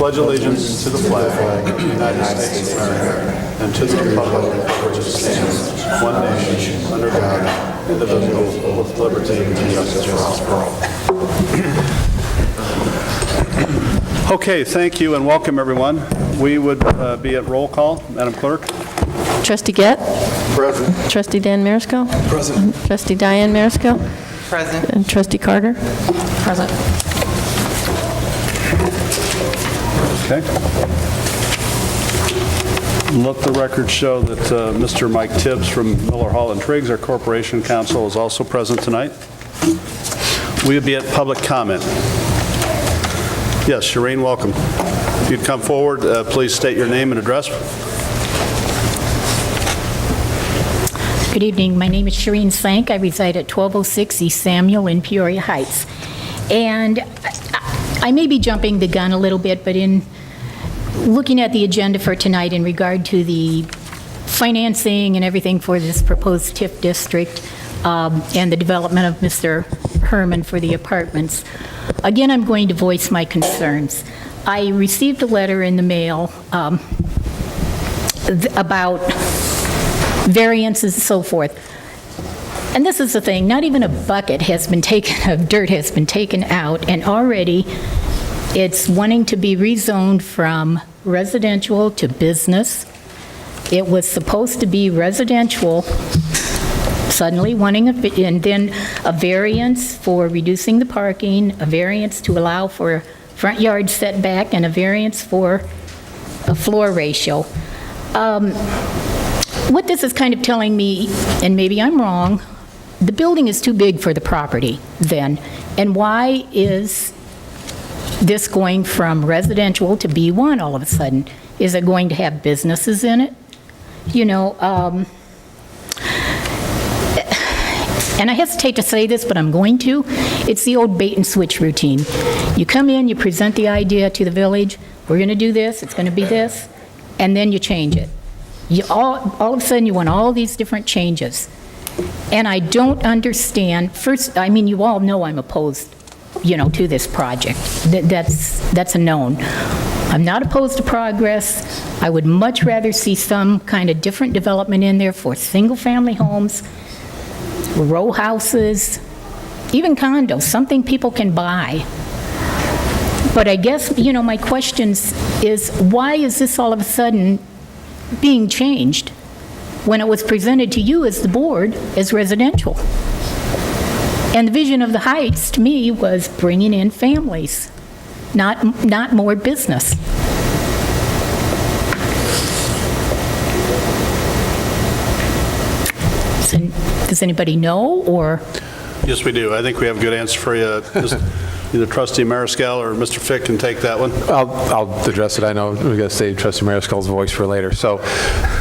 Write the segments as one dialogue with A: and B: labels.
A: pledge allegiance to the flag of the United States of America and to the republic for which it stands, one nation, under God, indivisible, with liberty and justice for all. Okay, thank you and welcome everyone. We would be at roll call. Madam Clerk.
B: Trustee Gett?
A: Present.
B: Trustee Dan Marisco?
A: Present.
B: Trustee Diane Marisco?
C: Present.
B: And Trustee Carter?
C: Present.
A: Okay. Let the record show that Mr. Mike Tibbs from Miller Hall and Triggs, our corporation counsel, is also present tonight. We will be at public comment. Yes, Shireen, welcome. If you'd come forward, please state your name and address.
D: Good evening. My name is Shireen Sank. I reside at 1206 East Samuel in Peoria Heights. And I may be jumping the gun a little bit, but in looking at the agenda for tonight in regard to the financing and everything for this proposed TIF district and the development of Mr. Herman for the apartments, again, I'm going to voice my concerns. I received a letter in the mail about variances and so forth. And this is the thing, not even a bucket has been taken, of dirt has been taken out, and already it's wanting to be rezoned from residential to business. It was supposed to be residential, suddenly wanting and then a variance for reducing the parking, a variance to allow for front yard setback, and a variance for a floor ratio. What this is kind of telling me, and maybe I'm wrong, the building is too big for the property then. And why is this going from residential to B1 all of a sudden? Is it going to have businesses in it? You know, and I hesitate to say this, but I'm going to. It's the old bait and switch routine. You come in, you present the idea to the village, we're going to do this, it's going to be this, and then you change it. You all of a sudden, you want all these different changes. And I don't understand, first, I mean, you all know I'm opposed, you know, to this project. That's a known. I'm not opposed to progress. I would much rather see some kind of different development in there for single-family homes, row houses, even condos, something people can buy. But I guess, you know, my question is, why is this all of a sudden being changed when it was presented to you as the board as residential? And the vision of the Heights, to me, was bringing in families, not more business. Does anybody know, or?
A: Yes, we do. I think we have a good answer for you. Either Trustee Mariscal or Mr. Fick can take that one.
E: I'll address it. I know we're going to save Trustee Mariscal's voice for later. So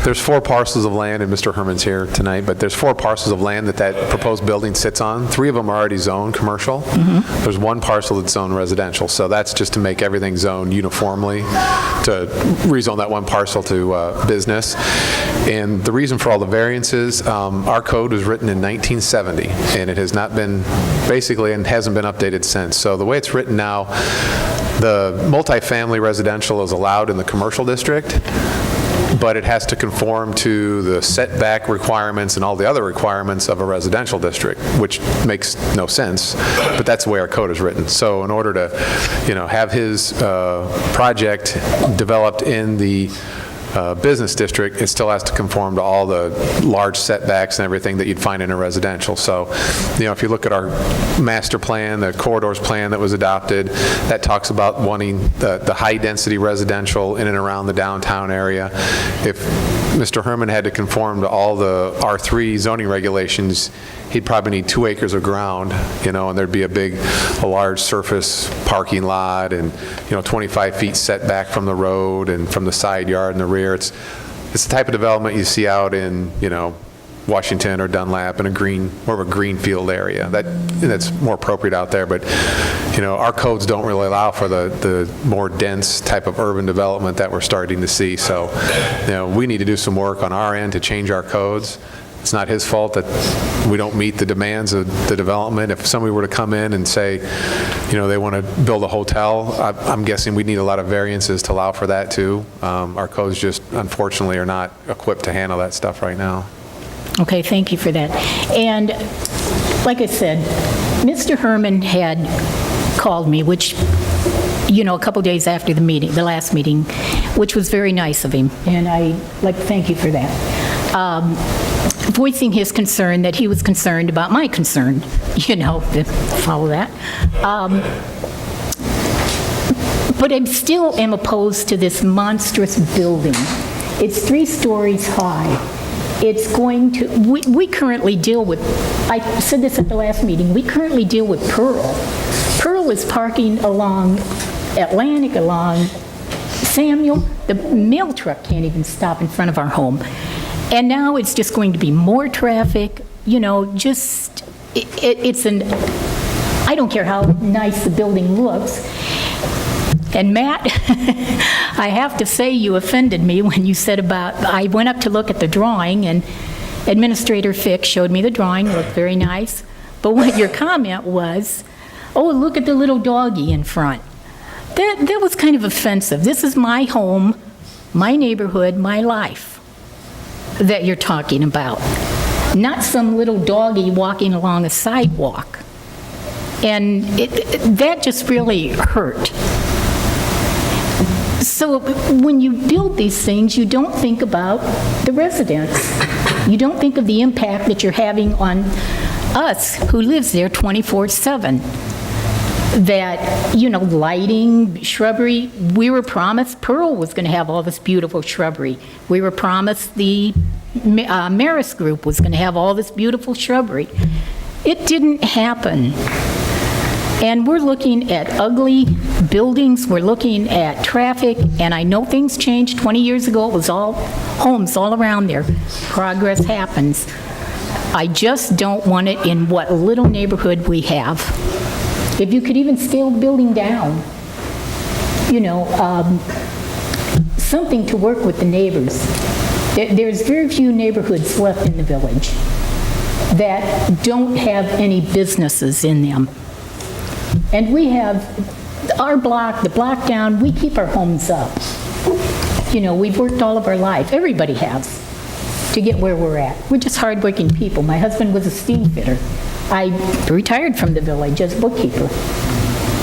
E: there's 4 parcels of land, and Mr. Herman's here tonight, but there's 4 parcels of land that proposed building sits on. 3 of them are already zoned commercial. Mm-hmm. There's 1 parcel that's zoned residential. So that's just to make everything zoned uniformly, to rezone that 1 parcel to business. And the reason for all the variances, our code was written in 1970, and it has not been, basically, and hasn't been updated since. So the way it's written now, the multifamily residential is allowed in the commercial district, but it has to conform to the setback requirements and all the other requirements of a residential district, which makes no sense, but that's the way our code is written. So in order to, you know, have his project developed in the business district, it still has to conform to all the large setbacks and everything that you'd find in a residential. So, you know, if you look at our master plan, the corridors plan that was adopted, that talks about wanting the high-density residential in and around the downtown area. If Mr. Herman had to conform to all the R3 zoning regulations, he'd probably need 2 acres of ground, you know, and there'd be a large surface parking lot and, you know, 25 feet setback from the road and from the side yard and the rear. It's the type of development you see out in, you know, Washington or Dunlap in more of a green field area. That's more appropriate out there, but, you know, our codes don't really allow for the more dense type of urban development that we're starting to see. So, you know, we need to do some work on our end to change our codes It's not his fault that we don't meet the demands of the development. If somebody were to come in and say, they want to build a hotel, I'm guessing we'd need a lot of variances to allow for that too. Our codes just, unfortunately, are not equipped to handle that stuff right now.
D: Okay, thank you for that. And like I said, Mr. Herman had called me, which, a couple days after the meeting, the last meeting, which was very nice of him, and I'd like to thank you for that. Voicing his concern that he was concerned about my concern, to follow that. But I still am opposed to this monstrous building. It's 3 stories high. It's going to, we currently deal with, I said this at the last meeting, we currently deal with Pearl. Pearl is parking along Atlantic, along Samuel. The mail truck can't even stop in front of our home. And now it's just going to be more traffic, I don't care how nice the building looks. And Matt, I have to say you offended me when you said I went up to look at the drawing, and Administrator Fick showed me the drawing, it looked very nice. But what your comment was, oh, look at the little doggy in front. That was kind of offensive. This is my home, my neighborhood, my life that you're talking about, not some little doggy walking along a sidewalk. And that just really hurt. So when you build these things, you don't think about the residents. You don't think of the impact that you're having on us who lives there 24/7. That, lighting, shrubbery, we were promised Pearl was going to have all this beautiful shrubbery. We were promised the Maris Group was going to have all this beautiful shrubbery. It didn't happen. And we're looking at ugly buildings, we're looking at traffic, and I know things changed. 20 years ago, it was all homes all around there. Progress happens. I just don't want it in what little neighborhood we have. If you could even scale the building down, something to work with the neighbors. There's very few neighborhoods left in the village that don't have any businesses in them. And we have our block, the block down, we keep our homes up. We've worked all of our life, everybody has, to get where we're at. We're just hardworking people. My husband was a steam fitter. I retired from the village as bookkeeper,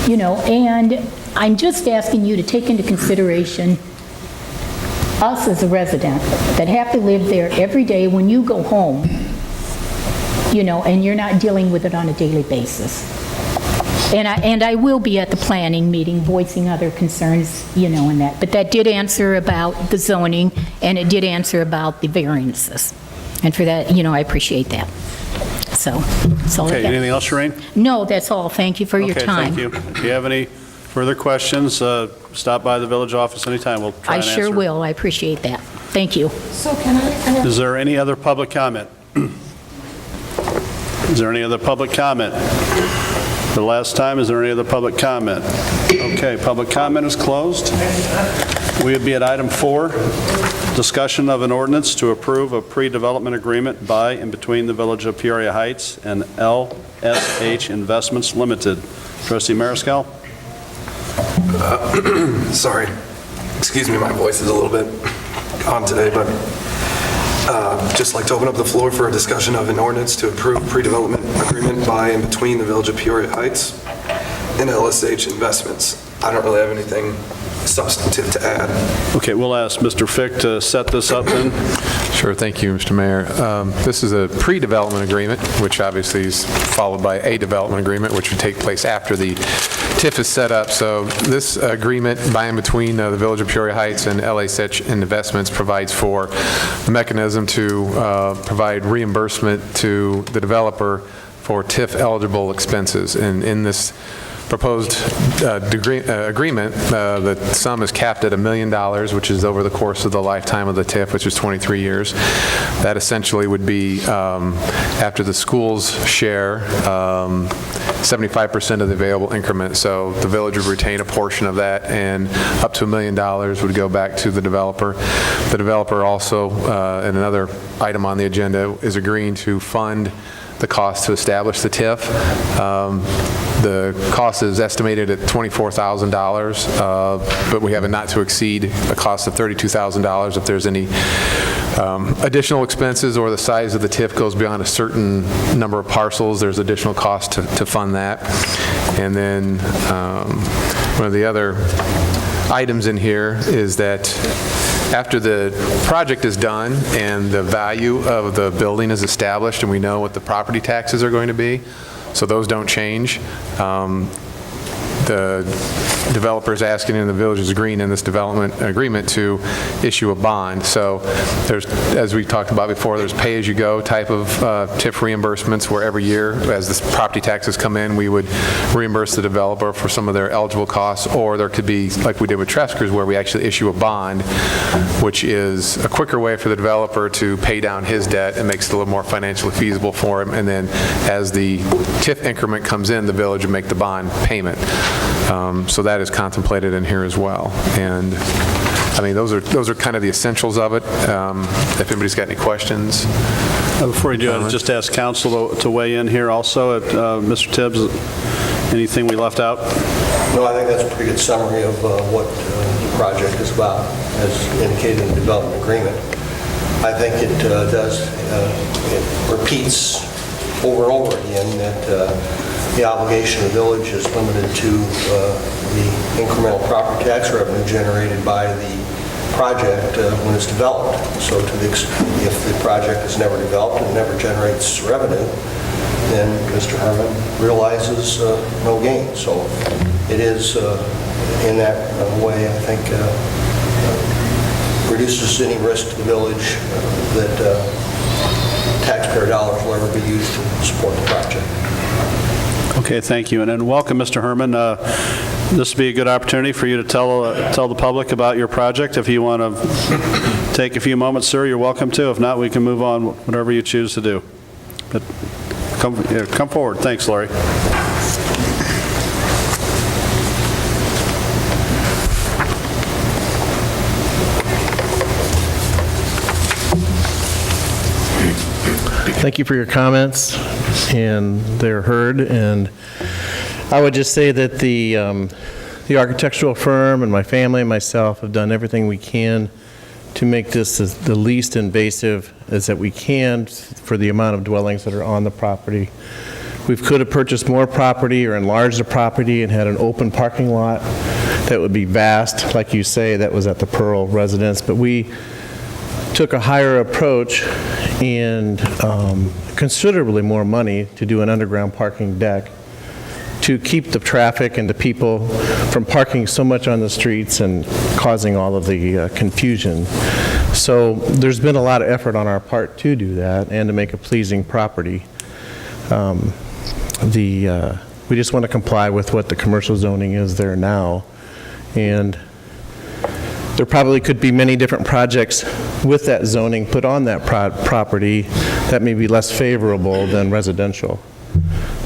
D: and I'm just asking you to take into consideration us as a resident that have to live there every day when you go home, and you're not dealing with it on a daily basis. And I will be at the planning meeting voicing other concerns, in that. But that did answer about the zoning, and it did answer about the variances. And for that, I appreciate that. So, that's all I
A: Okay,
D: got.
A: anything else, Shireen?
D: No, that's all. Thank you for your time.
A: Okay, thank you. If you have any further questions, stop by the village office anytime. We'll try
D: I
A: and answer.
D: sure will. I appreciate that. Thank you.
C: So can I
A: Is there any other public comment? Is there any other public comment? The last time, is there any other public comment? Okay, public comment is closed. We would be at item 4, discussion of an ordinance to approve a pre-development agreement by and between the Village of Peoria Heights and LSH Investments Limited. Trustee Mariscal?
F: Sorry. Excuse me, my voice is a little bit on today, but just like to open up the floor for a discussion of an ordinance to approve pre-development agreement by and between the Village of Peoria Heights and LSH Investments. I don't really have anything substantive to add.
A: Okay, we'll ask Mr. Fick to set this up then.
E: Sure, thank you, Mr. Mayor. This is a pre-development agreement, which obviously is followed by a development agreement, which would take place after the TIF is set up. So this agreement by and between the Village of Peoria Heights and LSH Investments provides for a mechanism to provide reimbursement to the developer for TIF-eligible expenses. And in this proposed agreement, the sum is capped at $1 million, which is over the course of the lifetime of the TIF, which is 23 years. That essentially would be, after the school's share, 75% of the available increment. So the village would retain a portion of that, and up to $1 million would go back to the developer. The developer also, and another item on the agenda, is agreeing to fund the cost to establish the TIF. The cost is estimated at $24,000, but we have a not to exceed a cost of $32,000 if there's any additional expenses or the size of the TIF goes beyond a certain number of parcels. There's additional cost to fund that. And then one of the other items in here is that after the project is done and the value of the building is established and we know what the property taxes are going to be, so those don't change, the developer is asking and the village is agreeing in this development agreement to issue a bond. So there's, as we talked about before, there's pay-as-you-go type of TIF reimbursements where every year as the property taxes come in, we would reimburse the developer for some of their eligible costs, or there could be, like we did with Treskers, where we actually issue a bond, which is a quicker way for the developer to pay down his debt and makes it a little more financially feasible for him. And then as the TIF increment comes in, the village would make the bond payment. So that is contemplated in here as well. And I mean, those are kind of the essentials of it. If anybody's got any questions.
A: Before you do, I'd just ask council to weigh in here also. Mr. Tibbs, anything we left out?
G: No, I think that's a pretty good summary of what the project is about, as indicated in the development agreement. I think it does, it repeats over and over again that the obligation of the village is limited to the incremental property tax revenue generated by the project when it's developed. So if the project is never developed and never generates revenue, then Mr. Herman realizes no gain. So it is, in that way, I think, reduces any risk to the village that taxpayer dollars will ever be used to support the project.
A: Okay, thank you. And then welcome, Mr. Herman. This would be a good opportunity for you to tell the public about your project. If you want to take a few moments, sir, you're welcome to. If not, we can move on, whatever you choose to do. But come forward. Thanks, Laurie.
H: Thank you for your comments, and they're heard. And I would just say that the architectural firm and my family and myself have done everything we can to make this the least invasive as that we can for the amount of dwellings that are on the property. We could have purchased more property or enlarged the property and had an open parking lot that would be vast, like you say, that was at the Pearl residence, but we took a higher approach and considerably more money to do an underground parking deck to keep the traffic and the people from parking so much on the streets and causing all of the confusion. So there's been a lot of effort on our part to do that and to make a pleasing property. We just want to comply with what the commercial zoning is there now, and there probably could be many different projects with that zoning put on that property that may be less favorable than residential.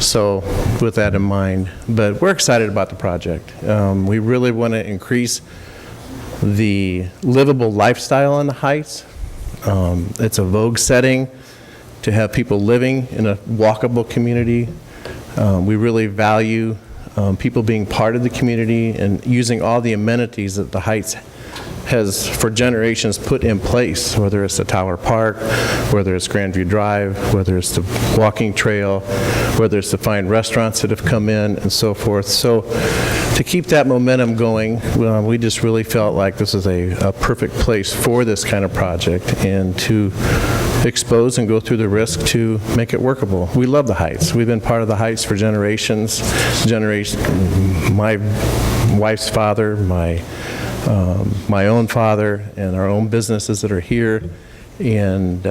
H: So with that in mind, but we're excited about the project. We really want to increase the livable lifestyle on the Heights. It's a vogue setting to have people living in a walkable community. We really value people being part of the community and using all the amenities that the Heights has for generations put in place, whether it's the Tower Park, whether it's Grandview Drive, whether it's the walking trail, whether it's the fine restaurants that have come in and so forth. So to keep that momentum going, we just really felt like this is a perfect place for this kind of project and to expose and go through the risk to make it workable. We love the Heights. We've been part of the Heights for generations. My wife's father, my own father, and our own businesses that are here, and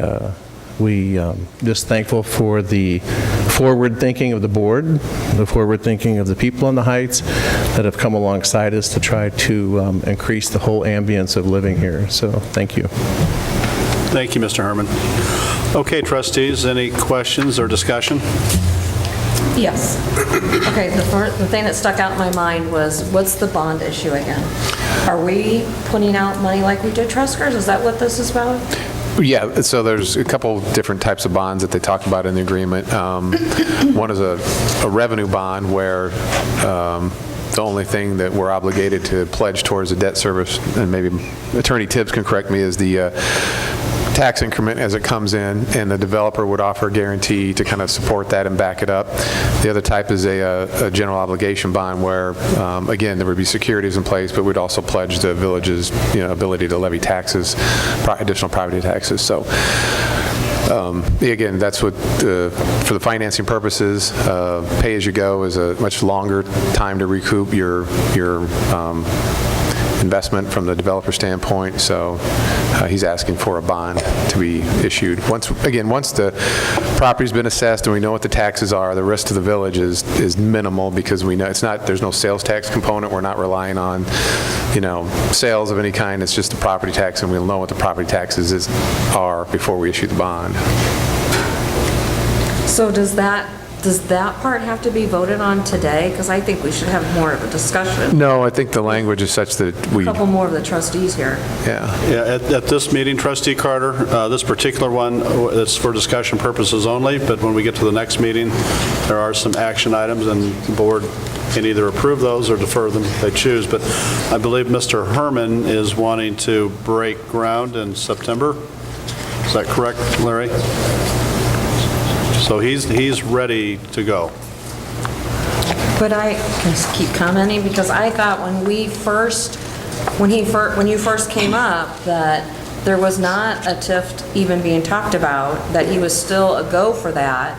H: We just thankful for the forward thinking of the board, the forward thinking of the people on the Heights that have come alongside us to try to increase the whole ambience of living here. So thank you.
A: Thank you, Mr. Herman. Okay, trustees, any questions or discussion?
C: Yes. Okay, the thing that stuck out in my mind was, what's the bond issue again? Are we putting out money like we did Trusters? Is that what this is about?
E: Yeah, so there's a couple different types of bonds that they talk about in the agreement. One is a revenue bond where the only thing that we're obligated to pledge towards the debt service, and maybe Attorney Tibbs can correct me, is the tax increment as it comes in, and the developer would offer a guarantee to kind of support that and back it up. The other type is a general obligation bond where, again, there would be securities in place, but we'd also pledge the village's ability to levy taxes, additional property taxes. So again, that's what, for the financing purposes, pay-as-you-go is a much longer time to recoup your investment from the developer standpoint, so he's asking for a bond to be issued. Once the property's been assessed and we know what the taxes are, the risk to the village is minimal because we know there's no sales tax component. We're not relying on, sales of any kind. It's just the property tax, and we'll know what the property taxes are before we issue the bond.
C: So does that part have to be voted on today? Because I think we should have more of a discussion.
E: No, I think the language is such that we...
C: A couple more of the trustees here.
A: Yeah, at this meeting, Trustee Carter, this particular one, it's for discussion purposes only, but when we get to the next meeting, there are some action items, and the board can either approve those or defer them if they choose. But I believe Mr. Herman is wanting to break ground in September. Is that correct, Larry? So he's ready to go.
C: But I can just keep commenting because I thought when you first came up that there was not a TIF even being talked about, that he was still a go for that.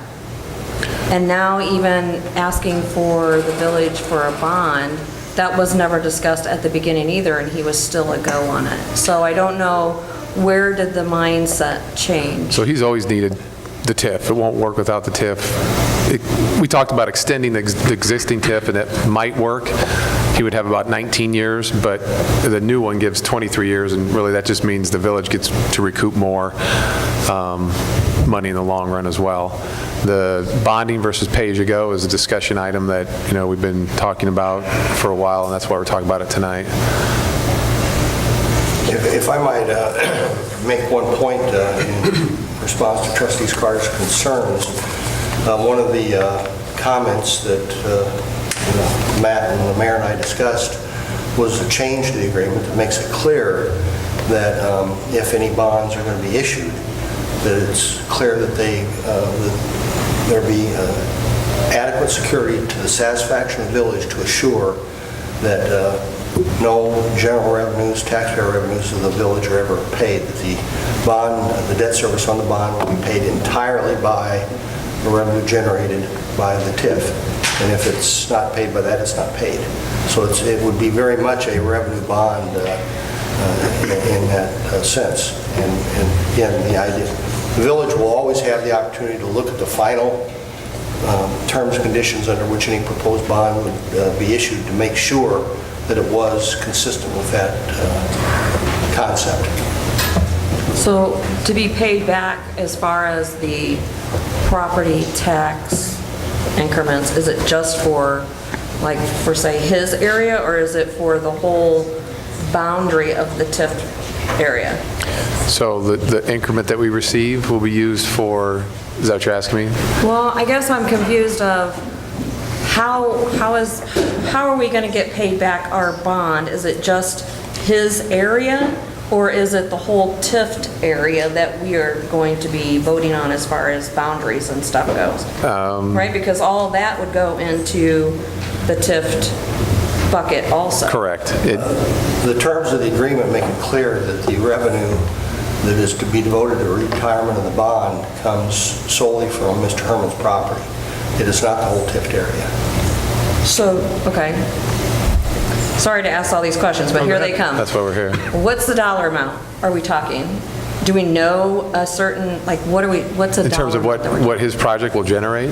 C: And now even asking for the village for a bond, that was never discussed at the beginning either, and he was still a go on it. So I don't know, where did the mindset change?
E: So he's always needed the TIF. It won't work without the TIF. We talked about extending the existing TIF, and it might work. He would have about 19 years, but the new one gives 23 years, and really that just means the village gets to recoup more money in the long run as well. The bonding versus pay-as-you-go is a discussion item that we've been talking about for a while, and that's why we're talking about it tonight.
G: If I might make one point in response to Trustee Carter's concerns, one of the comments that Matt and the mayor and I discussed was a change to the agreement that makes it clear that if any bonds are going to be issued, that it's clear that there be adequate security to the satisfaction of the village to assure that no general revenues, taxpayer revenues of the village are ever paid, that the bond, the debt service on the bond will be paid entirely by the revenue generated by the TIF. And if it's not paid by that, it's not paid. So it would be very much a revenue bond in that sense. And again, the idea, the village will always have the opportunity to look at the final terms and conditions under which any proposed bond would be issued to make sure that it was consistent with that concept.
C: So to be paid back as far as the property tax increments, is it just for, like, for say his area, or is it for the whole boundary of the TIF area?
E: So the increment that we receive will be used for, is that what you're asking me?
C: Well, I guess I'm confused of how are we going to get paid back our bond? Is it just his area, or is it the whole TIF area that we are going to be voting on as far as boundaries and stuff goes? Right, because all of that would go into the TIF bucket also.
E: Correct.
G: The terms of the agreement make it clear that the revenue that is to be devoted to retirement of the bond comes solely from Mr. Herman's property. It is not the whole TIF area.
C: So, okay. Sorry to ask all these questions, but here they come.
E: That's why we're here.
C: What's the dollar amount are we talking? do we know a certain, like, what's a
E: In terms of
C: dollar amount that we're-
E: what his project will generate?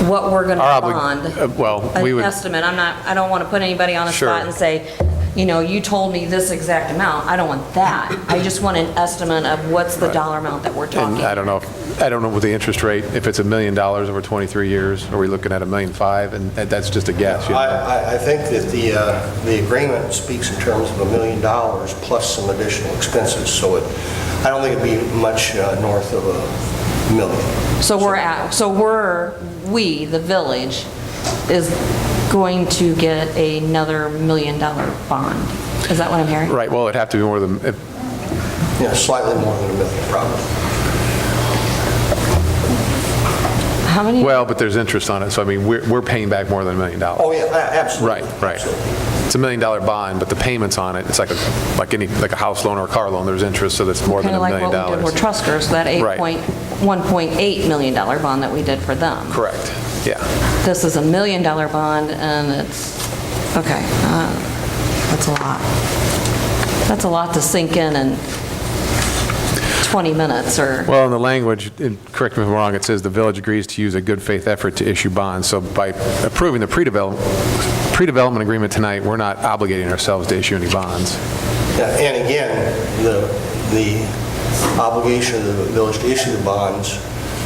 C: what we're going to
E: Our
C: bond?
E: well, we would...
C: An estimate. I don't want to put anybody on the
E: Sure.
C: spot and say, you told me this exact amount. I don't want that. I just want an estimate of what's the dollar amount that we're talking.
E: And I don't know with the interest rate, if it's $1 million over 23 years, are we looking at $1.5 million? And that's just a guess. You know?
G: I think that the agreement speaks in terms of $1 million plus some additional expenses, so I don't think it'd be much north of $1 million.
C: So we, the village, is going to get another $1 million bond. Is that what I'm hearing?
E: Right, well, it'd have to be more than...
G: Yeah, slightly more than $1 million, probably.
C: How many?
E: Well, but there's interest on it, so I mean, we're paying back more than $1 million.
G: Oh, yeah, absolutely.
E: Right. It's $1 million bond, but the payments on it, it's like a house loan or a car loan, there's interest, so that's more than $1 million.
C: Kind of like what we did with Trusters, that
E: Right.
C: $1.8 million bond that we did for them.
E: Correct, yeah.
C: This is $1 million bond, and it's, okay, that's a lot. That's a lot to sink in 20 minutes, or...
E: Well, in the language, correct me if I'm wrong, it says the village agrees to use a good faith effort to issue bonds. So by approving the pre-development agreement tonight, we're not obligating ourselves to issue any bonds.
G: Yeah, and again, the obligation of the village to issue the bonds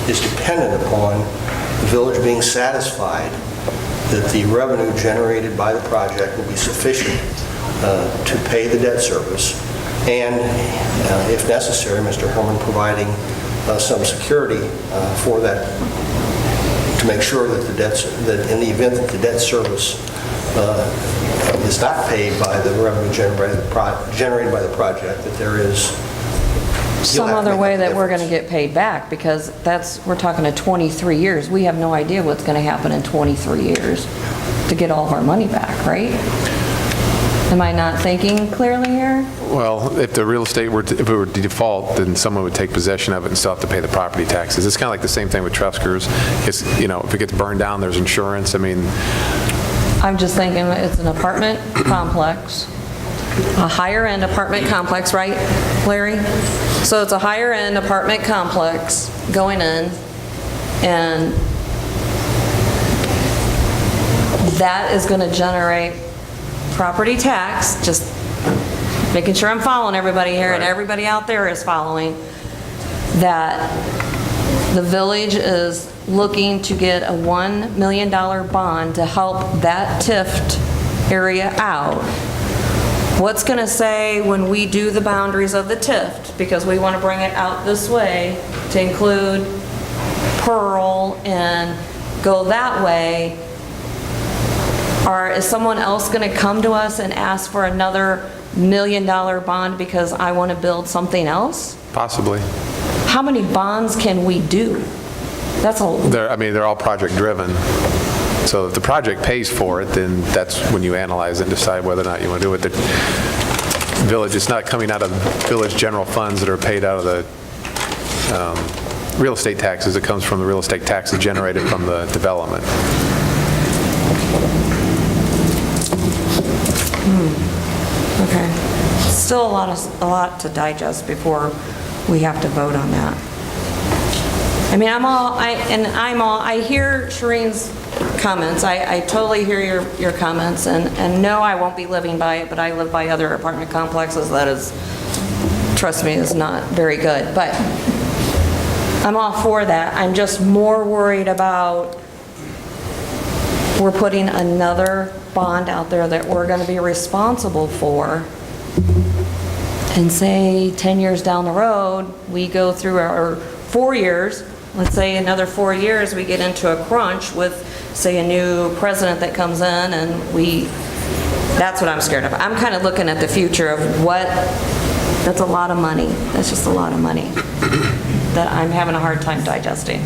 G: is dependent upon the village being satisfied that the revenue generated by the project will be sufficient to pay the debt service, and if necessary, Mr. Herman providing some security for that, to make sure that that in the event that the debt service is not paid by the revenue generated by the project, that there is
C: some other way that we're going to get paid back, because we're talking of 23 years. We have no idea what's going to happen in 23 years to get all of our money back, right? Am I not thinking clearly here?
E: Well, if the real estate if it were to default, then someone would take possession of it and still have to pay the property taxes. It's kind of like the same thing with Trusters. It's, if it gets burned down, there's insurance. I mean...
C: I'm just thinking it's an apartment complex, a higher-end apartment complex, right, Larry? So it's a higher-end apartment complex going in, and that is going to generate property tax, just making sure I'm following everybody here, and everybody out there is following, that the village is looking to get a $1 million bond to help that TIFT area out. What's going to say when we do the boundaries of the TIFT, because we want to bring it out this way to include Pearl and go that way, is someone else going to come to us and ask for another $1 million bond because I want to build something else?
E: Possibly.
C: How many bonds can we do? That's a...
E: They're all project driven. So if the project pays for it, then that's when you analyze and decide whether or not you want to do it. The village, it's not coming out of village general funds that are paid out of the real estate taxes. It comes from the real estate taxes generated from the development.
C: Okay. Still a lot to digest before we have to vote on that. I mean, I hear Shireen's comments. I totally hear your comments, and no, I won't be living by it, but I live by other apartment complexes that is, trust me, is not very good. But I'm all for that. I'm just more worried about we're putting another bond out there that we're going to be responsible for, and say 10 years down the road, we go through our 4 years, let's say another 4 years, we get into a crunch with, say, a new president that comes in, and that's what I'm scared of. I'm kind of looking at the future of that's a lot of money. That's just a lot of money that I'm having a hard time digesting.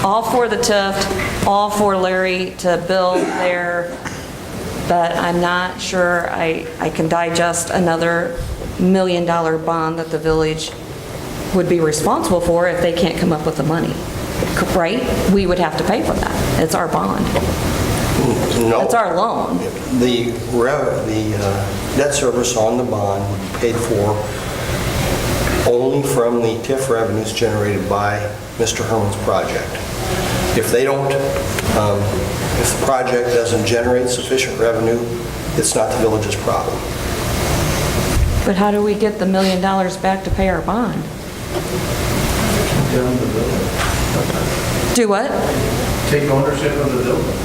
C: All for the TIF, all for Larry to build there, but I'm not sure I can digest another $1 million bond that the village would be responsible for if they can't come up with the money, right? We would have to pay for that. It's our bond.
G: No.
C: It's our loan.
G: The debt service on the bond would be paid for only from the TIF revenues generated by Mr. Herman's project. If they don't, if the project doesn't generate sufficient revenue, it's not the village's problem.
C: But how do we get the $1 million back to pay our bond? Do what?
I: Take ownership of the building.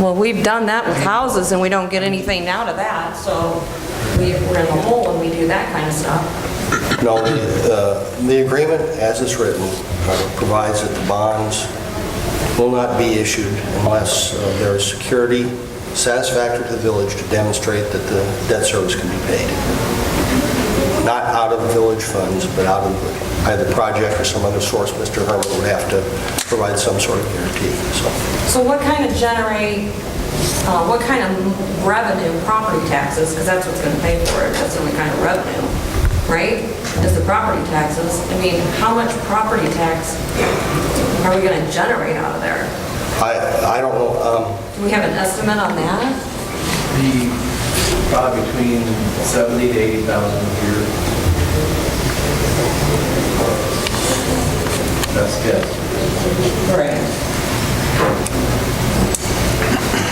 C: Well, we've done that with houses and we don't get anything out of that, so we're in the hole when we do that kind of stuff.
G: No, the agreement, as it's written, provides that the bonds will not be issued unless there is security satisfactory to the village to demonstrate that the debt service can be paid. Not out of village funds, but out of either project or some other source. Mr. Herman would have to provide some sort of guarantee.
C: So what kind of revenue, property taxes, because that's what's going to pay for it, that's the only kind of revenue, right? Is the property taxes. I mean, how much property tax are we going to generate out of there?
G: I don't know.
C: Do we have an estimate on that?
I: Probably between 70 to 80,000 a year. Best guess.
C: Right.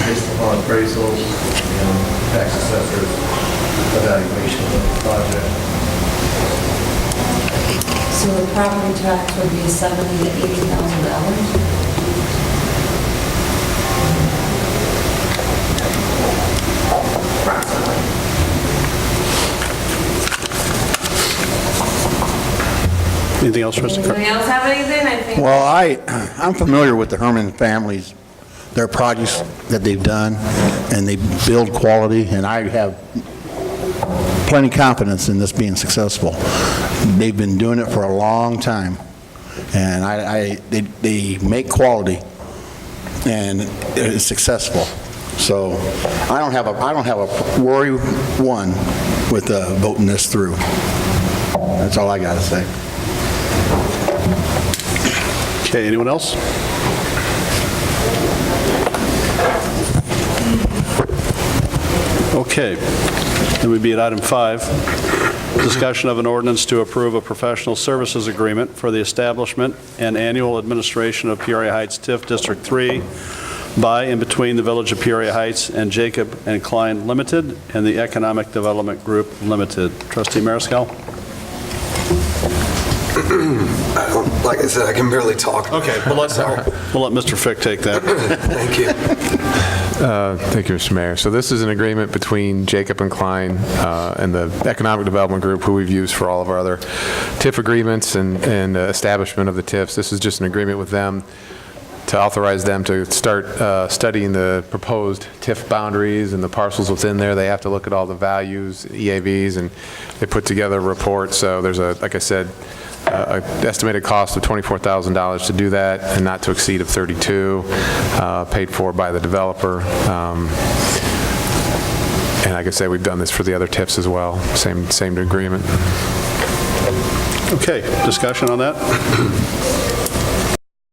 I: Based upon appraisals, tax assessors, evaluation of the project.
C: So the property tax would be $70,000 to $80,000? Approximately.
A: Anything else, Trustee Carter?
C: Anybody else have anything? I think.
J: Well, I'm familiar with the Herman families, their projects that they've done, and they build quality, and I have plenty confidence in this being successful. They've been doing it for a long time, and they make quality, and it's successful. So I don't have a worry one with voting this through. That's all I got to say.
A: Okay, anyone else? Okay, then we'd be at item 5, discussion of an ordinance to approve a professional services agreement for the establishment and annual administration of Peoria Heights TIF District 3 by and between the Village of Peoria Heights and Jacob and Klein Limited and the Economic Development Group Limited. Trustee Mariscal?
F: Like I said, I can barely talk.
A: Okay, well, we'll let Mr. Fick take that.
F: Thank you.
E: Thank you, Mr. Mayor. So this is an agreement between Jacob and Klein and the Economic Development Group, who we've used for all of our other TIF agreements and establishment of the TIFs. This is just an agreement with them to authorize them to start studying the proposed TIF boundaries and the parcels within there. They have to look at all the values, EAVs, and they put together a report. So there's like I said, an estimated cost of $24,000 to do that, and not to exceed of $32,000, paid for by the developer. And like I said, we've done this for the other TIFs as well. Same agreement.
A: Okay, discussion on that?